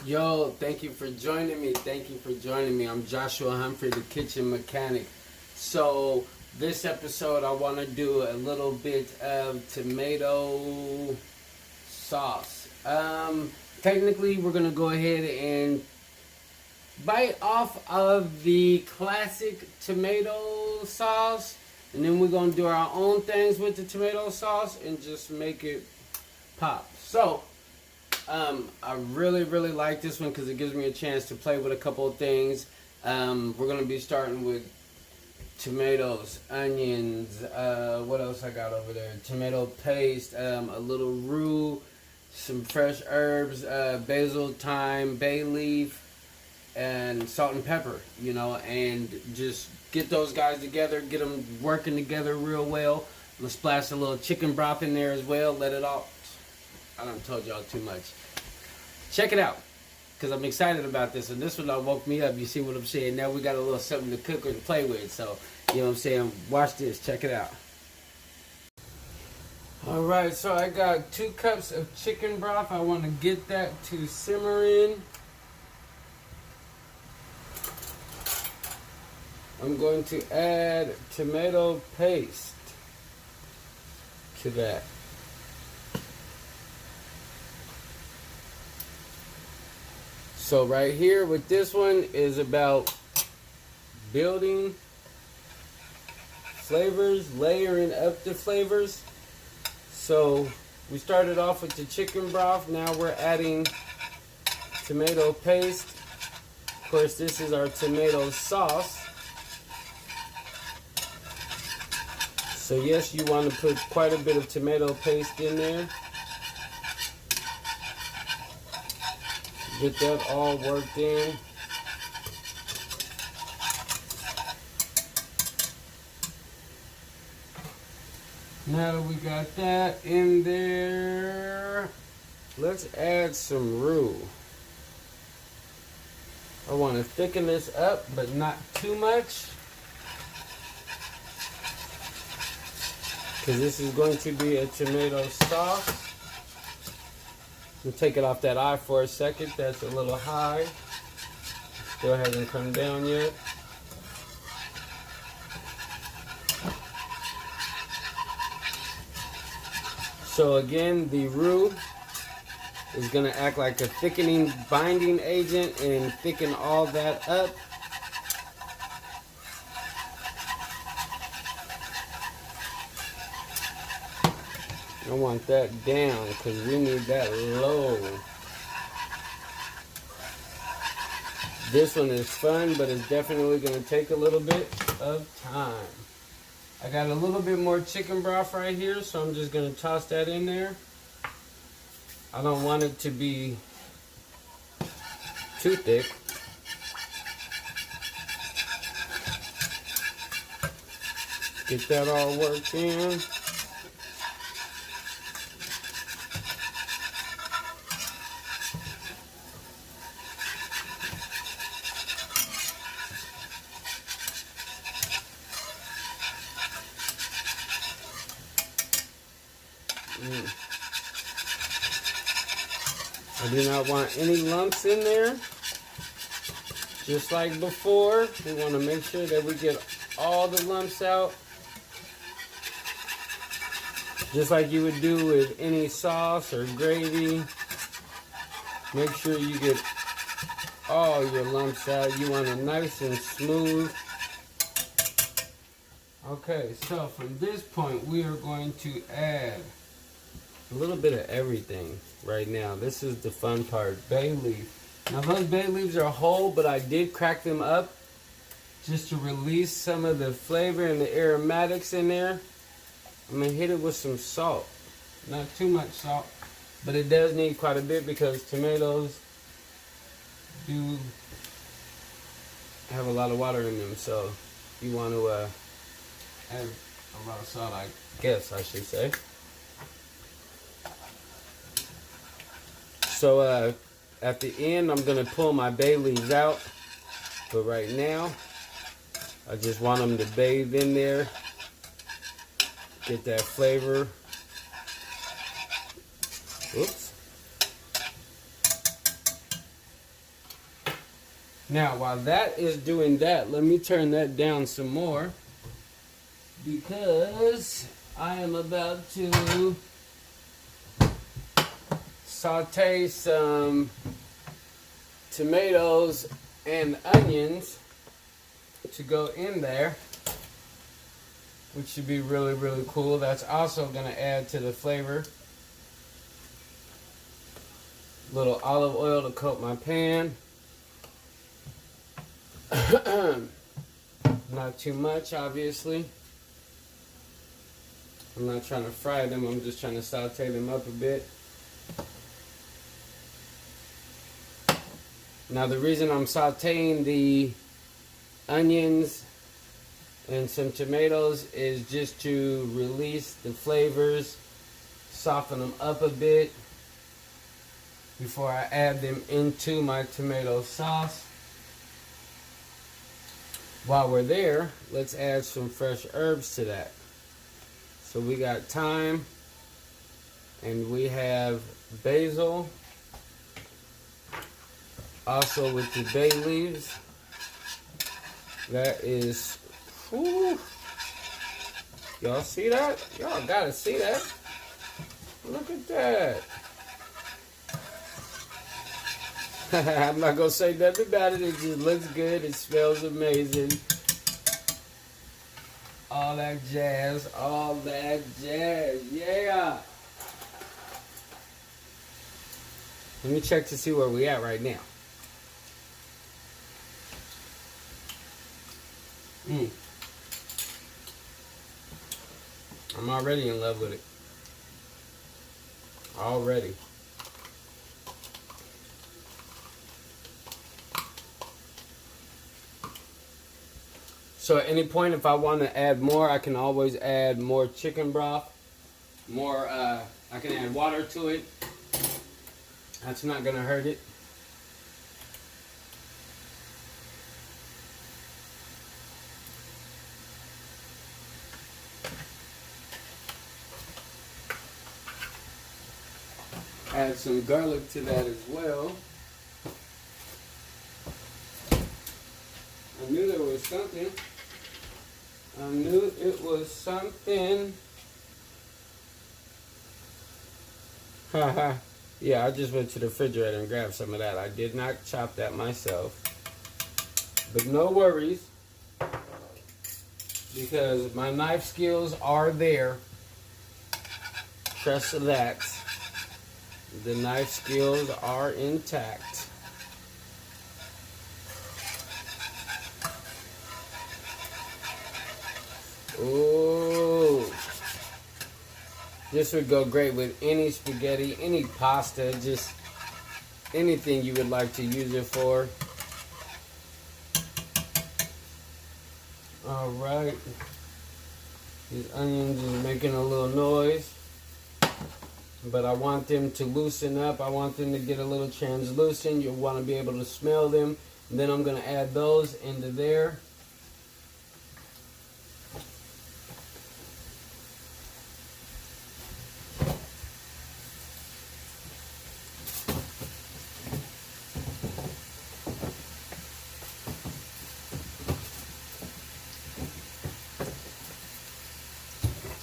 Yo, thank you for joining me. Thank you for joining me. I'm Joshua Humphrey, the kitchen mechanic. So, this episode, I want to do a little bit of tomato sauce. Technically, we're going to go ahead and bite off of the classic tomato sauce, and then we're going to do our own things with the tomato sauce and just make it pop. So, I really like this one because it gives me a chance to play with a couple of things. We're going to be starting with tomatoes, onions, what else I got over there? Tomato paste, a little roux, some fresh herbs, basil, thyme, bay leaf, and salt and pepper, and just get those guys together, get them working together real well. I'm going to splash a little chicken broth in there as well, let it all... I done told y'all too much. Check it out, because I'm excited about this, and this one woke me up. You see what I'm saying? Now we got a little something to cook and play with, so, you know what I'm saying? Watch this. Check it out. Alright, so I got 2 cups of chicken broth. I want to get that to simmering. I'm going to add tomato paste to that. So right here with this one is about building flavors, layering up the flavors. So we started off with the chicken broth. Now we're adding tomato paste. Of course, this is our tomato sauce. So yes, you want to put quite a bit of tomato paste in there. Get that all worked in. Now that we got that in there, let's add some roux. I want to thicken this up, but not too much, because this is going to be a tomato sauce. We'll take it off that eye for a second. That's a little high. Still hasn't come down yet. So again, the roux is going to act like a thickening binding agent and thicken all that up. I want that down because we need that low. This one is fun, but it's definitely going to take a little bit of time. I got a little bit more chicken broth right here, so I'm just going to toss that in there. I don't want it to be too thick. Get that all worked in. I do not want any lumps in there. Just like before, we want to make sure that we get all the lumps out. Just like you would do with any sauce or gravy. Make sure you get all your lumps out. You want it nice and smooth. Okay, so from this point, we are going to add a little bit of everything right now. This is the fun part. Bay leaf. Now those bay leaves are whole, but I did crack them up just to release some of the flavor and the aromatics in there. I'm going to hit it with some salt. Not too much salt, but it does need quite a bit because tomatoes do have a lot of water in them. So you want to add a lot of salt, I guess I should say. So at the end, I'm going to pull my bay leaves out. But right now, I just want them to bathe in there. Get that flavor. Oops. Now, while that is doing that, let me turn that down some more because I am about to saute some tomatoes and onions to go in there, which should be really, really cool. That's also going to add to the flavor. Little olive oil to coat my pan. Not too much, obviously. I'm not trying to fry them, I'm just trying to saute them up a bit. Now the reason I'm sauteing the onions and some tomatoes is just to release the flavors, soften them up a bit before I add them into my tomato sauce. While we're there, let's add some fresh herbs to that. So we got thyme, and we have basil, also with the bay leaves. That is, whew. Y'all see that? Y'all gotta see that. Look at that. I'm not gonna say nothing about it. It just looks good. It smells amazing. All that jazz. All that jazz. Yeah. Let me check to see where we at right now. I'm already in love with it. Already. So at any point, if I want to add more, I can always add more chicken broth. I can add water to it. That's not going to hurt it. Add some garlic to that as well. I knew there was something. I knew it was something. Haha. Yeah, I just went to the refrigerator and grabbed some of that. I did not chop that myself. But no worries, because my knife skills are there. Trust that. The knife skills are intact. Ooh. This would go great with any spaghetti, any pasta, just anything you would like to use it for. Alright. These onions are making a little noise. But I want them to loosen up. I want them to get a little translucent. You'll want to be able to smell them. And then I'm going to add those into there.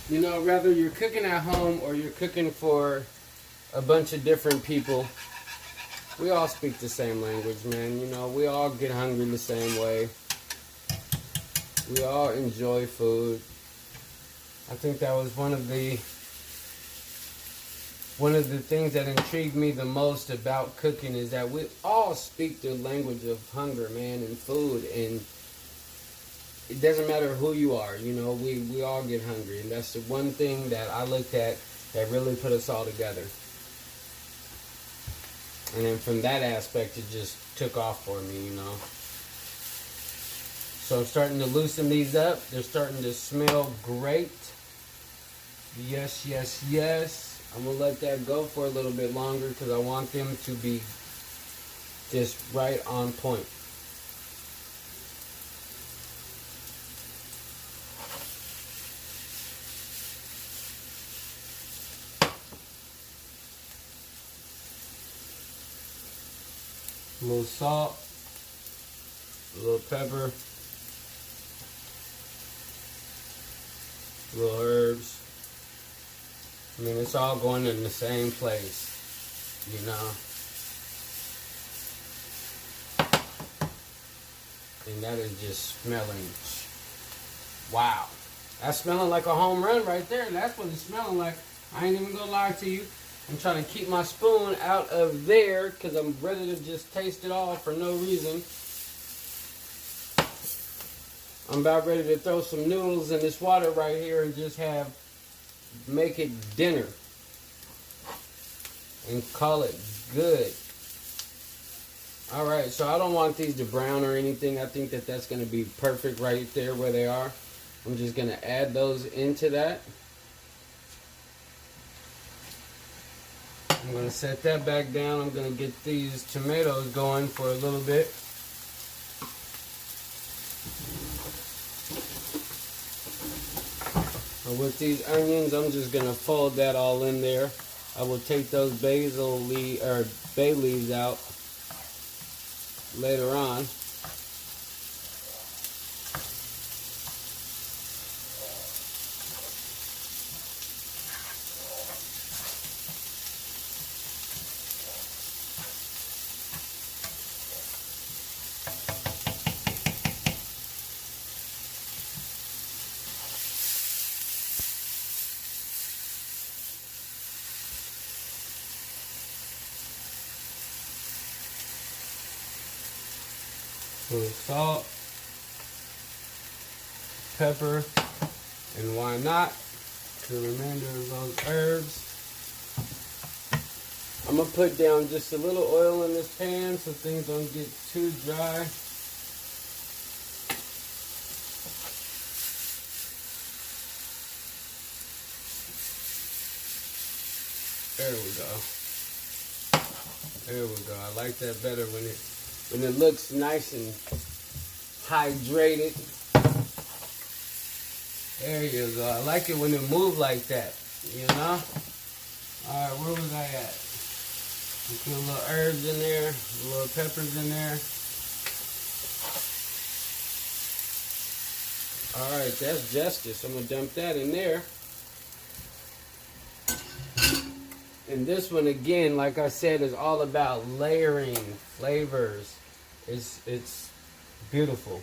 You know, whether you're cooking at home or you're cooking for a bunch of different people, we all speak the same language, man. You know, we all get hungry the same way. We all enjoy food. I think that was one of the things that intrigued me the most about cooking is that we all speak the language of hunger, man, and food, and it doesn't matter who you are, you know, we all get hungry, and that's the one thing that I looked at that really put us all together. And then from that aspect, it just took off for me, you know. So I'm starting to loosen these up. They're starting to smell great. Yes, yes, yes. I'm going to let that go for a little bit longer because I want them to be just right on point. A little salt. a little pepper, little herbs. I mean, it's all going in the same place, you know. And that is just smelling, wow. That's smelling like a home run right there. That's what it's smelling like. I ain't even gonna lie to you. I'm trying to keep my spoon out of there because I'm ready to just taste it all for no reason. I'm about ready to throw some noodles in this water right here and just make it dinner. And call it good. Alright, so I don't want these to brown or anything. I think that that's going to be perfect right there where they are. I'm just going to add those into that. I'm going to set that back down. I'm going to get these tomatoes going for a little bit. And with these onions, I'm just going to fold that all in there. I will take those bay leaves out later on. A little salt, pepper, and why not, the remainder of those herbs. I'm going to put down just a little oil in this pan so things don't get too dry. There we go. There we go. I like that better when it looks nice and hydrated. There you go. I like it when it moves like that, you know? Alright, where was I at? Put a little herbs in there, a little peppers in there. Alright, that's justice. I'm going to dump that in there. And this one, again, like I said, is all about layering flavors. It's beautiful.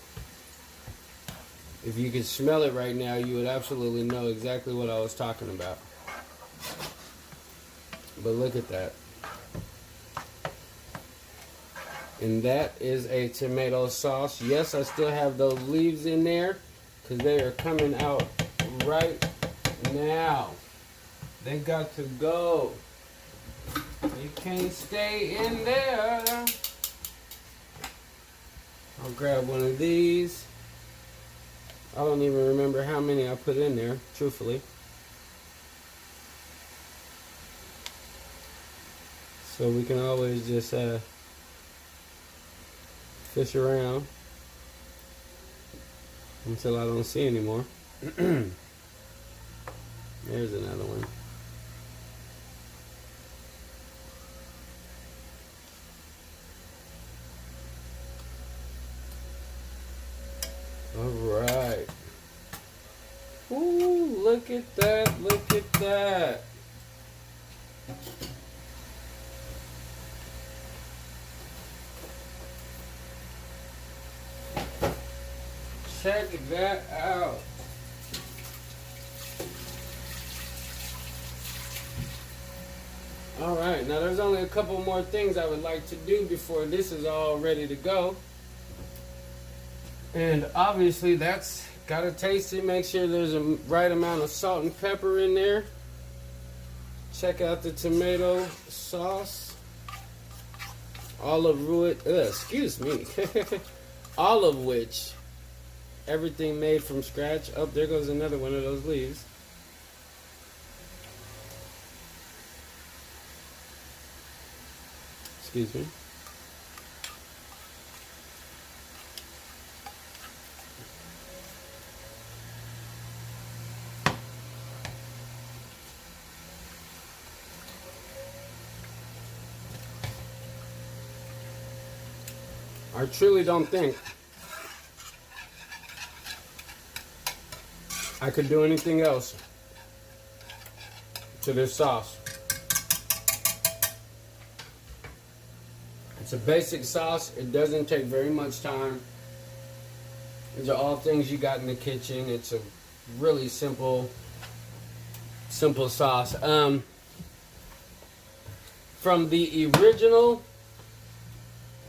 If you could smell it right now, you would absolutely know exactly what I was talking about. But look at that. And that is a tomato sauce. Yes, I still have those leaves in there because they are coming out right now. They got to go. You can't stay in there. I'll grab one of these. I don't even remember how many I put in there, truthfully. So we can always just fish around until I don't see anymore. There's another one. Alright. Ooh, look at that, look at that. Check that out. Alright, now there's only a couple more things I would like to do before this is all ready to go. And obviously that's gotta taste it, make sure there's a right amount of salt and pepper in there. Check out the tomato sauce. All of which, everything made from scratch. Oh, there goes another one of those leaves. Excuse me. I truly don't think I could do anything else to this sauce. It's a basic sauce. It doesn't take very much time. These are all things you got in the kitchen. It's a really simple sauce. From the original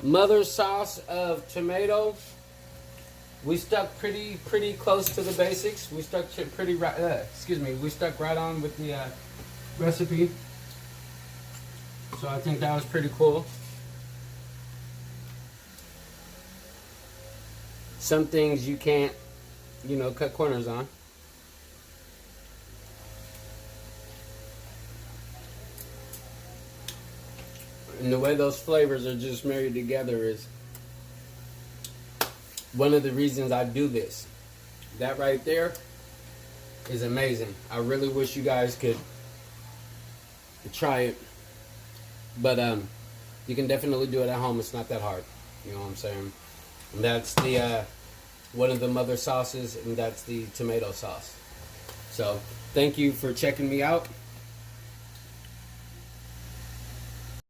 mother sauce of tomato, we stuck pretty close to the basics. We stuck we stuck right on with the recipe. So I think that was pretty cool. Some things you can't, cut corners on. And the way those flavors are just married together is one of the reasons I do this. That right there is amazing. I really wish you guys could try it. But you can definitely do it at home. It's not that hard. You know what I'm saying? And that's the one of the mother sauces, and that's the tomato sauce. So thank you for checking me out.